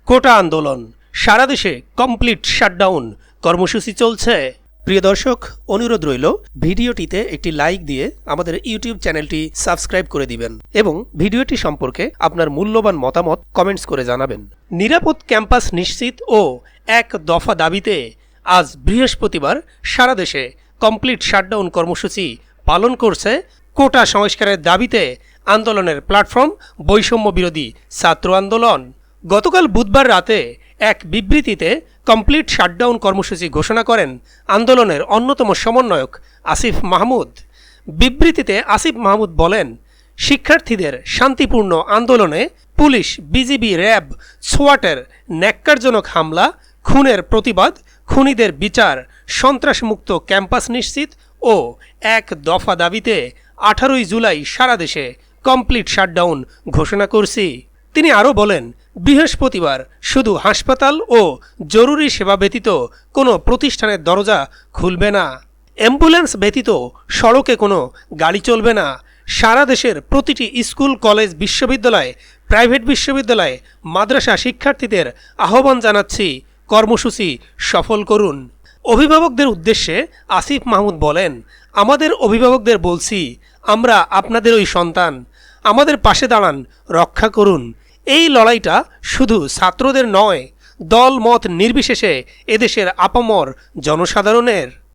কোটা আন্দোলন, সারা দেশে complete shutdown কর্মসূচি চলছে। প্রিয় দর্শক, অনুরোধ রইল ভিডিওটিতে একটি লাইক দিয়ে আমাদের ইউটিউব চ্যানেলটি সাবস্ক্রাইব করে দিবেন এবং ভিডিওটি সম্পর্কে আপনার মূল্যবান মতামত কমেন্টস করে জানাবেন। নিরাপদ ক্যাম্পাস নিশ্চিত ও এক দফা দাবিতে আজ বৃহস্পতিবার সারা দেশে কমপ্লিট শাটডাউন কর্মসূচি পালন করছে কোটা সংস্কারের দাবিতে আন্দোলনের প্ল্যাটফর্ম বৈষম্য বিরোধী ছাত্র আন্দোলন। গতকাল বুধবার রাতে এক বিবৃতিতে কমপ্লিট শাটডাউন কর্মসূচি ঘোষণা করেন আন্দোলনের অন্যতম সমন্বয়ক আসিফ মাহমুদ। বিবৃতিতে আসিফ মাহমুদ বলেন, শিক্ষার্থীদের শান্তিপূর্ণ আন্দোলনে পুলিশ, বিজিবি, র্যাব, সোয়াটের ন্যাক্কারজনক হামলা, খুনের প্রতিবাদ, খুনিদের বিচার, সন্ত্রাসমুক্ত ক্যাম্পাস নিশ্চিত ও এক দফা দাবিতে 18 জুলাই সারা দেশে কমপ্লিট শাটডাউন ঘোষণা করছি। তিনি আরও বলেন, বৃহস্পতিবার শুধু হাসপাতাল ও জরুরি সেবা ব্যতীত কোনো প্রতিষ্ঠানের দরজা খুলবে না। অ্যাম্বুলেন্স ব্যতীত সড়কে কোনো গাড়ি চলবে না। সারা দেশের প্রতিটি স্কুল, কলেজ, বিশ্ববিদ্যালয়, প্রাইভেট বিশ্ববিদ্যালয়, মাদ্রাসা শিক্ষার্থীদের আহ্বান জানাচ্ছি, কর্মসূচি সফল করুন। অভিভাবকদের উদ্দেশ্যে আসিফ মাহমুদ বলেন, আমাদের অভিভাবকদের বলছি, আমরা আপনাদের ওই সন্তান, আমাদের পাশে দাঁড়ান, রক্ষা করুন। এই লড়াইটা শুধু ছাত্রদের নয়, দল মত নির্বিশেষে এদেশের আপামর জনসাধারণের।